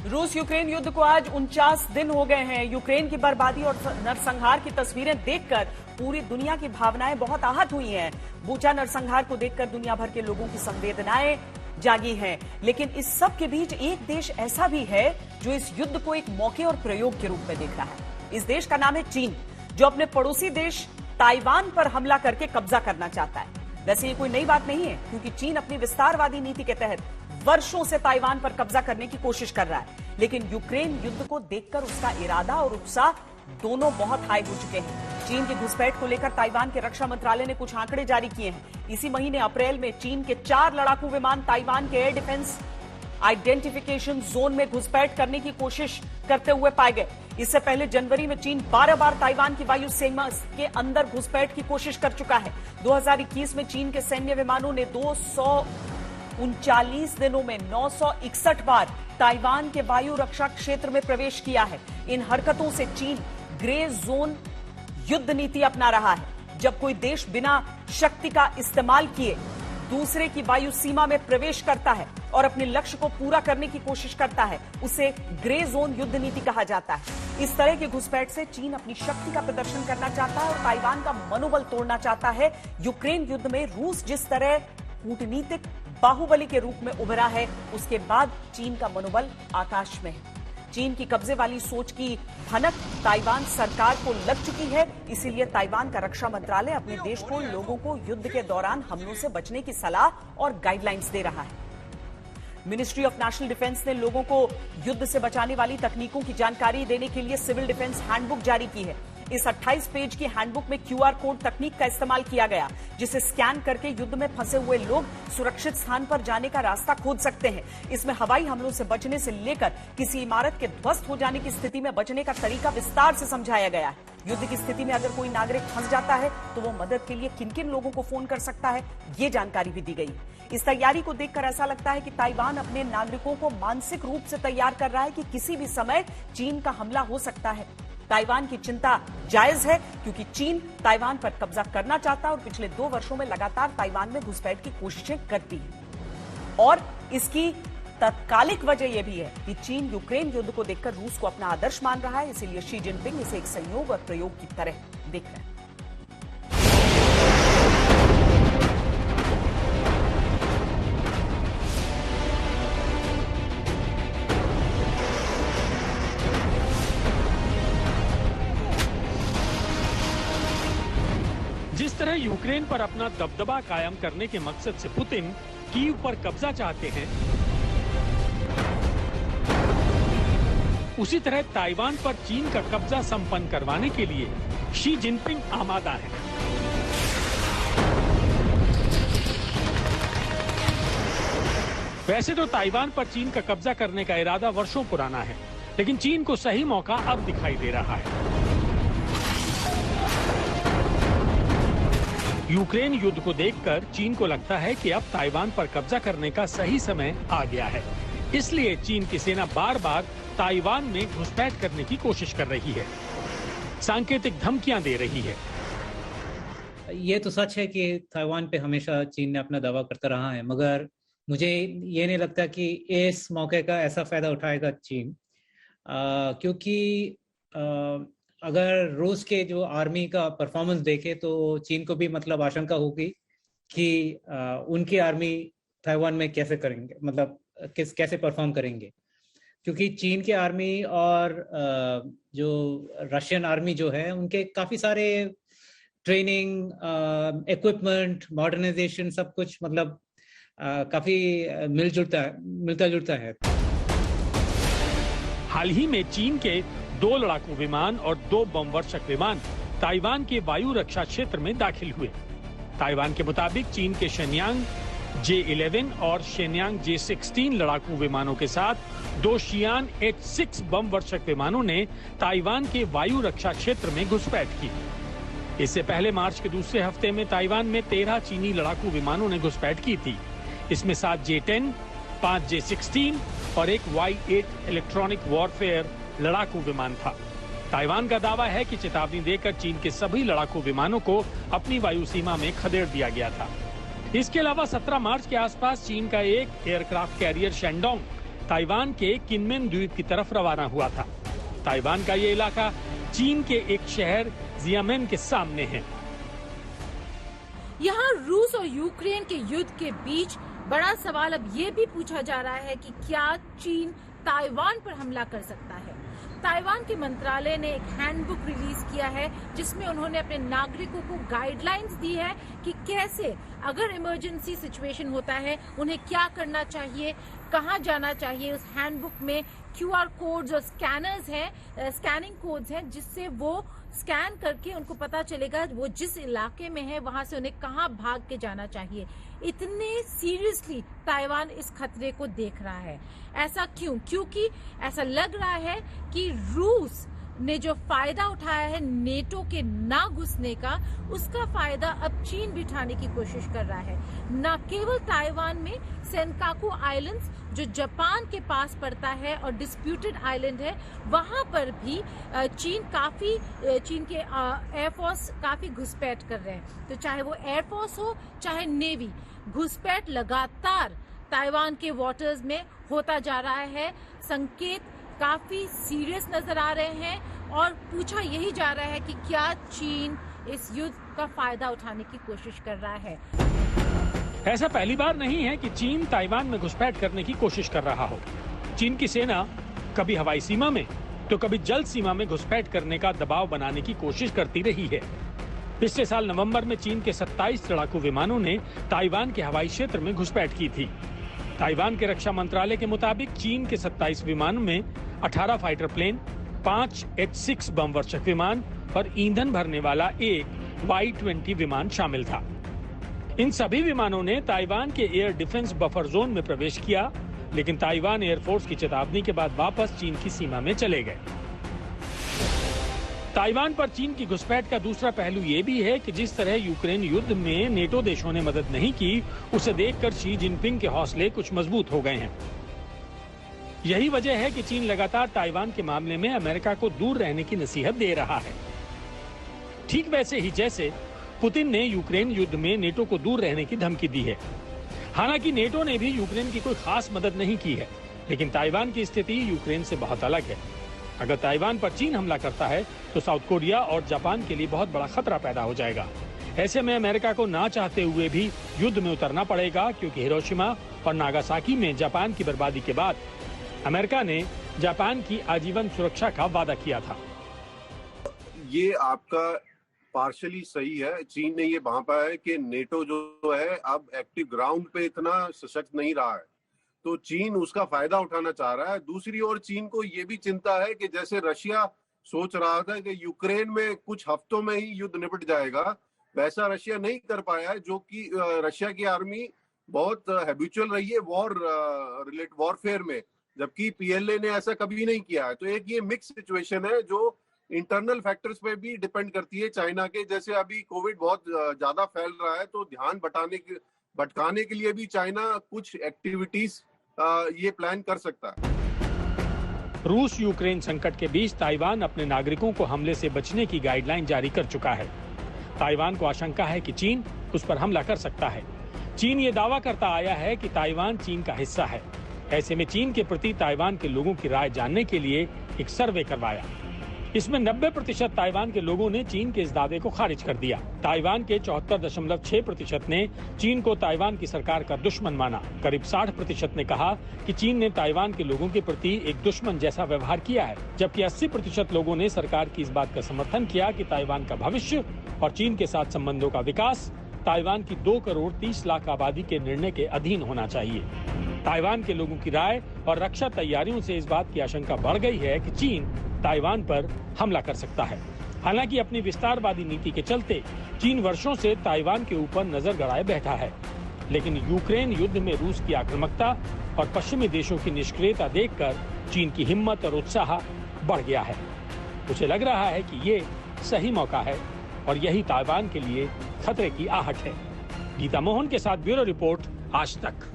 रूस यूक्रेन युद्ध को आज 49 दिन हो गए हैं। यूक्रेन की बर्बादी और नरसंहार की तस्वीरें देखकर पूरी दुनिया की भावनाएं बहुत आहत हुई हैं। बूचा नरसंहार को देखकर दुनिया भर के लोगों की संवेदनाएं जागी हैं। लेकिन इस सब के बीच एक देश ऐसा भी है जो इस युद्ध को एक मौके और प्रयोग के रूप में देख रहा है। इस देश का नाम है चीन, जो अपने पड़ोसी देश ताइवान पर हमला करके कब्जा करना चाहता है। वैसे ये कोई नई बात नहीं है, क्योंकि चीन अपनी विस्तारवादी नीति के तहत वर्षों से ताइवान पर कब्जा करने की कोशिश कर रहा है। लेकिन यूक्रेन युद्ध को देखकर उसका इरादा और उत्साह दोनों बहुत हाई हो चुके हैं। चीन की घुसपैठ को लेकर ताइवान के रक्षा मंत्रालय ने कुछ आंकड़े जारी किए हैं। इसी महीने अप्रैल में चीन के 4 लड़ाकू विमान ताइवान के एयर डिफेंस आइडेंटिफिकेशन जोन में घुसपैठ करने की कोशिश करते हुए पाए गए। इससे पहले जनवरी में चीन 12 बार ताइवान की वायु सीमा के अंदर घुसपैठ की कोशिश कर चुका है। 2021 में चीन के सैन्य विमानों ने 239 दिनों में 961 बार ताइवान के वायु रक्षा क्षेत्र में प्रवेश किया है। इन हरकतों से चीन ग्रे जोन युद्ध नीति अपना रहा है। जब कोई देश बिना शक्ति का इस्तेमाल किए दूसरे की वायु सीमा में प्रवेश करता है और अपने लक्ष्य को पूरा करने की कोशिश करता है, उसे ग्रे जोन युद्ध नीति कहा जाता है। इस तरह की घुसपैठ से चीन अपनी शक्ति का प्रदर्शन करना चाहता है और ताइवान का मनोबल तोड़ना चाहता है। यूक्रेन युद्ध में रूस जिस तरह कूटनीतिक बाहुबली के रूप में उभरा है, उसके बाद चीन का मनोबल आकाश में है। चीन की कब्जे वाली सोच की भनक ताइवान सरकार को लग चुकी है। इसीलिए ताइवान का रक्षा मंत्रालय अपने देश को लोगों को युद्ध के दौरान हमलों से बचने की सलाह और गाइडलाइंस दे रहा है। मिनिस्ट्री ऑफ नेशनल डिफेंस ने लोगों को युद्ध से बचाने वाली तकनीकों की जानकारी देने के लिए सिविल डिफेंस हैंडबुक जारी की है। इस 28 पेज की हैंडबुक में QR कोड तकनीक का इस्तेमाल किया गया, जिसे स्कैन करके युद्ध में फंसे हुए लोग सुरक्षित स्थान पर जाने का रास्ता खोज सकते हैं। इसमें हवाई हमलों से बचने से लेकर किसी इमारत के ध्वस्त हो जाने की स्थिति में बचने का तरीका विस्तार से समझाया गया है। युद्ध की स्थिति में अगर कोई नागरिक फंस जाता है तो वो मदद के लिए किन किन लोगों को फोन कर सकता है, ये जानकारी भी दी गई। इस तैयारी को देखकर ऐसा लगता है कि ताइवान अपने नागरिकों को मानसिक रूप से तैयार कर रहा है कि किसी भी समय चीन का हमला हो सकता है। ताइवान की चिंता जायज है, क्योंकि चीन ताइवान पर कब्जा करना चाहता है और पिछले 2 वर्षों में लगातार ताइवान में घुसपैठ की कोशिशें करती है। और इसकी तत्कालिक वजह यह भी है कि चीन यूक्रेन युद्ध को देखकर रूस को अपना आदर्श मान रहा है। इसीलिए शी जिनपिंग इसे एक संयोग और प्रयोग की तरह देख रहे हैं। जिस तरह यूक्रेन पर अपना दबदबा कायम करने के मकसद से पुतिन कीव पर कब्जा चाहते हैं, उसी तरह ताइवान पर चीन का कब्जा संपन्न करवाने के लिए शी जिनपिंग आमादा है। वैसे तो ताइवान पर चीन का कब्जा करने का इरादा वर्षों पुराना है, लेकिन चीन को सही मौका अब दिखाई दे रहा है। यूक्रेन युद्ध को देखकर चीन को लगता है कि अब ताइवान पर कब्जा करने का सही समय आ गया है। इसलिए चीन की सेना बार बार ताइवान में घुसपैठ करने की कोशिश कर रही है, सांकेतिक धमकियां दे रही है। ये तो सच है कि ताइवान पे हमेशा चीन ने अपना दावा करता रहा है, मगर मुझे ये नहीं लगता कि इस मौके का ऐसा फायदा उठाएगा चीन, क्योंकि अगर रूस के जो आर्मी का परफॉर्मेंस देखे तो चीन को भी मतलब आशंका होगी कि उनकी आर्मी ताइवान में कैसे करेंगे, मतलब कैसे परफॉर्म करेंगे, क्योंकि चीन की आर्मी और जो रशियन आर्मी जो है उनके काफी सारे ट्रेनिंग, इक्विपमेंट, मॉडर्नाइजेशन, सब कुछ मतलब काफी मिलता जुलता है। हाल ही में चीन के 2 लड़ाकू विमान और 2 बम वर्षक विमान ताइवान के वायु रक्षा क्षेत्र में दाखिल हुए। ताइवान के मुताबिक चीन के शेन्यांग J-11 और शेन्यांग J-16 लड़ाकू विमानों के साथ 2 शियान H-6 बम वर्षक विमानों ने ताइवान के वायु रक्षा क्षेत्र में घुसपैठ की। इससे पहले मार्च के दूसरे हफ्ते में ताइवान में 13 चीनी लड़ाकू विमानों ने घुसपैठ की थी। इसमें 7 J-10, 5 J-16 और एक Y-8 इलेक्ट्रॉनिक वॉरफेयर लड़ाकू विमान था। ताइवान का दावा है कि चेतावनी देकर चीन के सभी लड़ाकू विमानों को अपनी वायु सीमा में खदेड़ दिया गया था। इसके अलावा 17 मार्च के आसपास चीन का एक एयरक्राफ्ट कैरियर शेंडोंग ताइवान के किनमेन द्वीप की तरफ रवाना हुआ था। ताइवान का ये इलाका चीन के एक शहर जियामेन के सामने है। यहाँ रूस और यूक्रेन के युद्ध के बीच बड़ा सवाल अब ये भी पूछा जा रहा है कि क्या चीन ताइवान पर हमला कर सकता है। ताइवान के मंत्रालय ने एक हैंडबुक रिलीज किया है जिसमें उन्होंने अपने नागरिकों को गाइडलाइंस दी है कि कैसे अगर इमरजेंसी सिचुएशन होता है उन्हें क्या करना चाहिए, कहाँ जाना चाहिए। उस हैंडबुक में QR कोड्स और स्कैनर्स हैं, स्कैनिंग कोड्स हैं, जिससे वो स्कैन करके उनको पता चलेगा वो जिस इलाके में है वहां से उन्हें कहाँ भाग के जाना चाहिए। इतने सीरियसली ताइवान इस खतरे को देख रहा है। ऐसा क्यों? क्योंकि ऐसा लग रहा है कि रूस ने जो फायदा उठाया है नेटो के ना घुसने का, उसका फायदा अब चीन भी उठाने की कोशिश कर रहा है। न केवल ताइवान में सेनकाकू आइलैंड्स जो जापान के पास पड़ता है और डिस्प्यूटेड आइलैंड है, वहां पर भी चीन के एयरफोर्स काफी घुसपैठ कर रहे हैं। तो चाहे वो एयरफोर्स हो चाहे नेवी, घुसपैठ लगातार ताइवान के वाटर्स में होता जा रहा है। संकेत काफी सीरियस नजर आ रहे हैं और पूछा यही जा रहा है कि क्या चीन इस युद्ध का फायदा उठाने की कोशिश कर रहा है। ऐसा पहली बार नहीं है कि चीन ताइवान में घुसपैठ करने की कोशिश कर रहा हो। चीन की सेना कभी हवाई सीमा में तो कभी जल सीमा में घुसपैठ करने का दबाव बनाने की कोशिश करती रही है। पिछले साल नवंबर में चीन के 27 लड़ाकू विमानों ने ताइवान के हवाई क्षेत्र में घुसपैठ की थी। ताइवान के रक्षा मंत्रालय के मुताबिक चीन के 27 विमानों में 18 फाइटर प्लेन, 5 H-6 बम वर्षक विमान और ईंधन भरने वाला एक Y-20 विमान शामिल था। इन सभी विमानों ने ताइवान के एयर डिफेंस बफर जोन में प्रवेश किया, लेकिन ताइवान एयरफोर्स की चेतावनी के बाद वापस चीन की सीमा में चले गए। ताइवान पर चीन की घुसपैठ का दूसरा पहलू ये भी है कि जिस तरह यूक्रेन युद्ध में नेटो देशों ने मदद नहीं की, उसे देखकर शी जिनपिंग के हौसले कुछ मजबूत हो गए हैं। यही वजह है कि चीन लगातार ताइवान के मामले में अमेरिका को दूर रहने की नसीहत दे रहा है, ठीक वैसे ही जैसे पुतिन ने यूक्रेन युद्ध में नेटो को दूर रहने की धमकी दी है। हालांकि नेटो ने भी यूक्रेन की कोई खास मदद नहीं की है, लेकिन ताइवान की स्थिति यूक्रेन से बहुत अलग है। अगर ताइवान पर चीन हमला करता है तो साउथ कोरिया और जापान के लिए बहुत बड़ा खतरा पैदा हो जाएगा। ऐसे में अमेरिका को ना चाहते हुए भी युद्ध में उतरना पड़ेगा, क्योंकि हिरोशिमा और नागासाकी में जापान की बर्बादी के बाद अमेरिका ने जापान की आजीवन सुरक्षा का वादा किया था। ये आपका पार्शली सही है। चीन ने ये भांपा है कि नेटो जो है अब एक्टिव ग्राउंड पे इतना सशक्त नहीं रहा है, तो चीन उसका फायदा उठाना चाह रहा है। दूसरी ओर चीन को ये भी चिंता है कि जैसे रशिया सोच रहा था कि यूक्रेन में कुछ हफ्तों में ही युद्ध निपट जाएगा, वैसा रशिया नहीं कर पाया है, जो कि रशिया की आर्मी बहुत हैबिचुअल रही है वॉरफेयर में, जबकि PLA ने ऐसा कभी नहीं किया है। तो एक ये मिक्स सिचुएशन है जो इंटरनल फैक्टर्स पे भी डिपेंड करती है चाइना के। जैसे अभी कोविड बहुत ज्यादा फैल रहा है, तो ध्यान भटकाने के लिए भी चाइना कुछ एक्टिविटीज ये प्लान कर सकता है। रूस यूक्रेन संकट के बीच ताइवान अपने नागरिकों को हमले से बचने की गाइडलाइन जारी कर चुका है। ताइवान को आशंका है कि चीन उस पर हमला कर सकता है। चीन ये दावा करता आया है कि ताइवान चीन का हिस्सा है। ऐसे में चीन के प्रति ताइवान के लोगों की राय जानने के लिए एक सर्वे करवाया। इसमें 90% ताइवान के लोगों ने चीन के इस दावे को खारिज कर दिया। ताइवान के 74.6% ने चीन को ताइवान की सरकार का दुश्मन माना। करीब 60% ने कहा कि चीन ने ताइवान के लोगों के प्रति एक दुश्मन जैसा व्यवहार किया है, जबकि 80% लोगों ने सरकार की इस बात का समर्थन किया कि ताइवान का भविष्य और चीन के साथ संबंधों का विकास ताइवान की 2 करोड़ 30 लाख आबादी के निर्णय के अधीन होना चाहिए। ताइवान के लोगों की राय और रक्षा तैयारियों से इस बात की आशंका बढ़ गई है कि चीन ताइवान पर हमला कर सकता है। हालांकि अपनी विस्तारवादी नीति के चलते चीन वर्षों से ताइवान के ऊपर नजर गड़ाए बैठा है, लेकिन यूक्रेन युद्ध में रूस की आक्रामकता और पश्चिमी देशों की निष्क्रियता देखकर चीन की हिम्मत और उत्साह बढ़ गया है। उसे लग रहा है कि ये सही मौका है और यही ताइवान के लिए खतरे की आहट है। गीता मोहन के साथ ब्यूरो रिपोर्ट, आज तक।